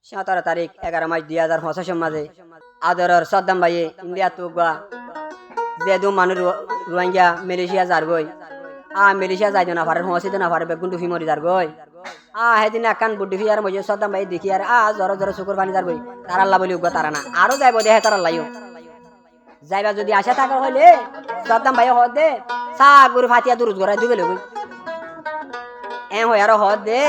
17 তারিখ 11 মাস 2025 মাঝে আদরর সদ্দাম ভাইয়ে ইন্ডিয়া তুগা যেদু মানুষ রোহিঙ্গা মালয়েশিয়া যারগই মালয়েশিয়া যাইতো না পারে হসিতো না পারে বেগুন টুফি মরি যারগই হেদিন একান বুড্ডি আর মজে সদ্দাম ভাই দেখি আর জর জর শুকুর পানি যারগই তার আল্লাহ বলি উগা তারা না আরো যাইব দেহে তার আল্লাহও যাইবা যদি আশা থাকার হইলে সদ্দাম ভাই হদ দে সা গুরু ফাতিয়া দুরুজ গরাই দুবে লগই হই আর হদ দে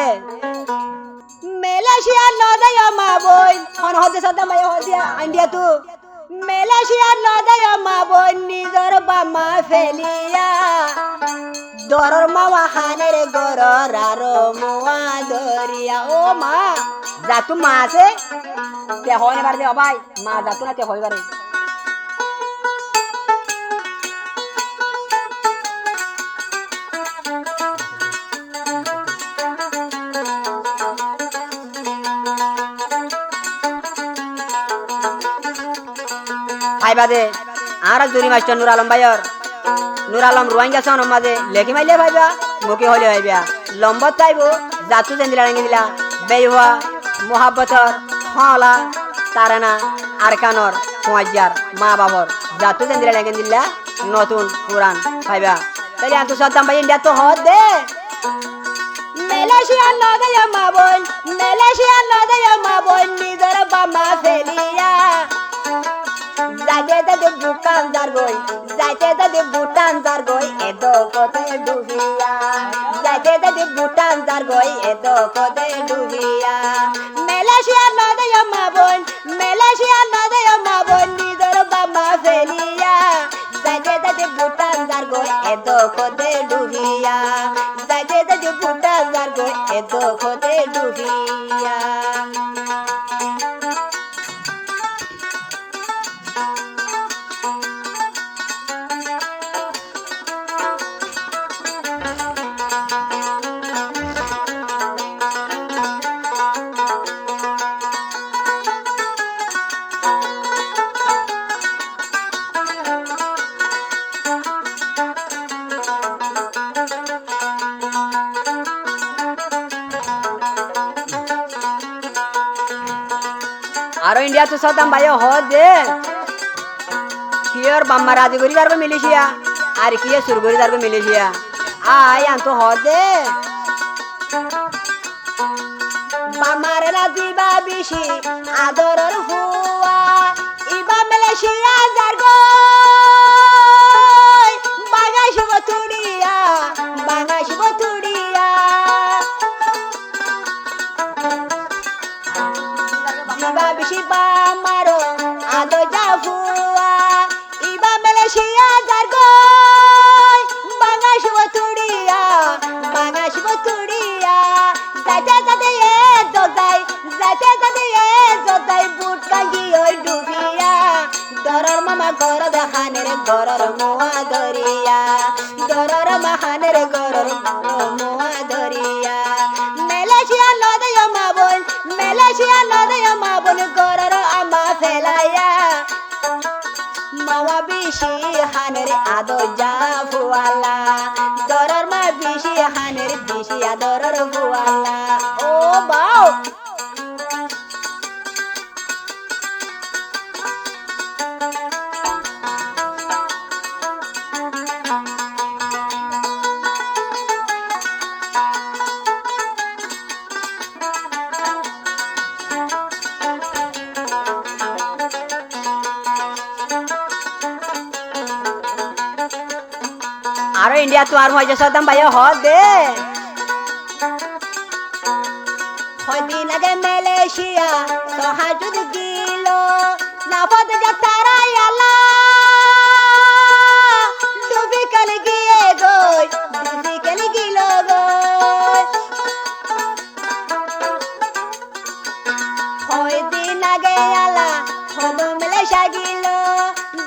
Malaysia no da yo ma boy on hode sadam bay hodia India tu Malaysia no da yo ma boy ni dor ba ma felia doror ma wa hanere goror aro muwa doria o ma jatu ma ase te hoine bar de bhai ma jatu na te hoi bare ভাইবাদে R jury master Nur Alam ভাইয়র Nur Alam Rohingya সন মাঝে লেখি মাইলে viva মুখে হলে viva লম্বত চাইবো জাতু জেন্দিলা রাঙ্গি দিলা বেহুয়া মোহাব্বতর হলা তারানা আরকানর মুয়াজ্জার মা বাবর জাতু জেন্দিলা রাঙ্গি দিলা নতুন পুরান ভাইবা তাইলে আন্তু সদ্দাম ভাই ইন্ডিয়া তো হদ দে Malaysia no da ya ma boy Malaysia no da ya ma boy নিজর বামা ফেলিয়া যাইতে যাতে বুটান যারগই যাইতে যাতে বুটান যারগই এদো কোতে ডুবিয়া যাইতে যাতে বুটান যারগই এদো কোতে ডুবিয়া মালয়েশিয়া না দেয়া মা বোন মালয়েশিয়া না দেয়া মা বোন নিজর বামা ফেলিয়া যাইতে যাতে বুটান যারগই এদো কোতে ডুবিয়া যাইতে যাতে বুটান যারগই এদো কোতে ডুবিয়া আর ইন্ডিয়া তো সদাম ভাই হদ দে কিয়র বাম্মা রাজি করি যারবে মালয়েশিয়া আর কিয়ে শুরু করি যারবে মালয়েশিয়া আন্ত হদ দে বাম্মার রাজি বা বেশি আদরর হুয়া ইবা Malaysia যারগো বাগাইশ বতুড়িয়া বাগাইশ বতুড়িয়া Iba bishiba maro ado jafua Iba Malaysia jargoy Bangash botudia Bangash botudia Zate zate ye dodai Zate zate ye dodai Boot kangi oi dubia Doror mama goro de hanere goror moa doria Doror mama hanere goror moa doria Malaysia no de yo ma boy Malaysia no de yo ma boy goror ama felaya Mawa bishi hanere ado jafuala Doror ma bishi hanere bishi adoror fuala Oh wow আরো India তো আর মজা সদাম ভাই হদ দে হদিন আগে Malaysia সহাজুদ Gill নাফদ যাতারা ইয়ালা ডুবি কাল গিয়ে গই ডুবি কাল গিল গই হদিন আগে ইয়ালা হদ মালয়েশিয়া গিল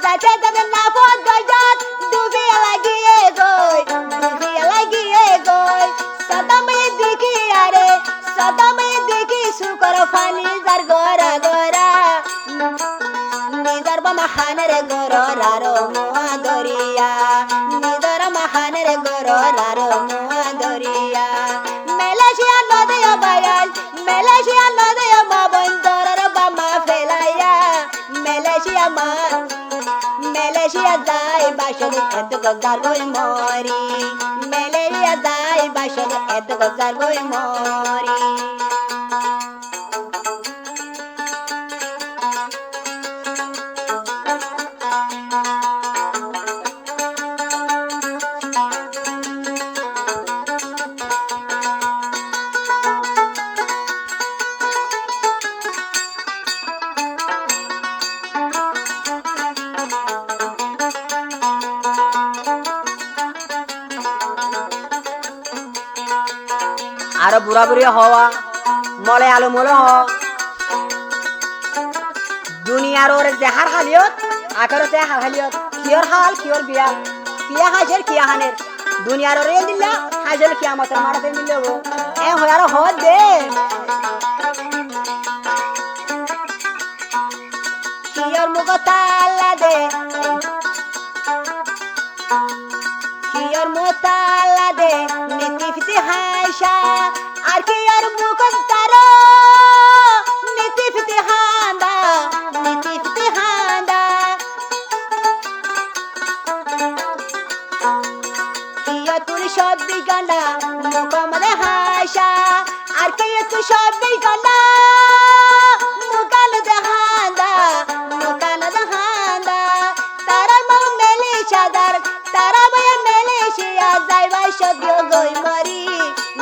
যাতে যাতে নাফদ গজাত ডুবি লাগিয়ে গই ডুবি লাগিয়ে গই সদামে দেখি আরে সদামে দেখি সুকর ফানি যার গরা গরা নিদার বামাহানের গরারো মুয়া দরিয়া নিদার মাহানের গরারো মুয়া দরিয়া মালয়েশিয়া নদে বায়াল মালয়েশিয়া নদে মা বন্ধ বাসদ এত গজার বই মরি ম্যালেরিয়া যায় বাসদ এত গজার বই মরি আরো বুড়া বুড়ি হওয়া মলে আলো মলে হ দুনিয়ার ওর দেহার হালিয়ত আখেরতে হালিয়ত কিয়র হাল কিয়র বিয়া কিয়া হাজের কিয়া হানের দুনিয়ার ওরে দিলা হাজের কিয়ামতের মারাতে মিললে গো এ হয় আর হদ দে কিয়র মুখ তালা দে কিয়র মুখ তালা দে নীতি ফিতি হাসা আর কিয়র মুখ তার নীতি ফিতি হান্দা নীতি ফিতি হান্দা কিয়র তুই সব বিগানা মুখ মানে হাসা আর কিয়র তুই সব বিগানা মুকাল দেহান্দা মুকাল দেহান্দা তারা মা মেলে চাদার তারা বয়া মেলে শিয়া যাইবা সদ্য গই মরি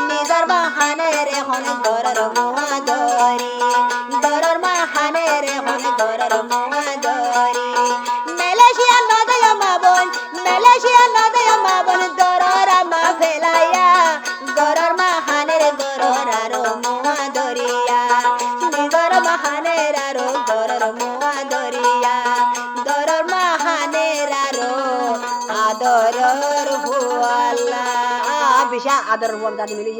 নিজর বাহানে রে হন গরর মুয়া দরি গরর মাহানে রে হন গরর মুয়া দরি মেলেশিয়া নদয় মাবন মেলেশিয়া নদয় মাবন দরর মা ফেলাইয়া গরর মাহানে রে গরর আরো মুয়া দরিয়া নিজর মাহানে আরো গরর মুয়া দরিয়া গরর মাহানে আরো আদরর হুয়াল্লা বিশা আদর বল দাদি মিলি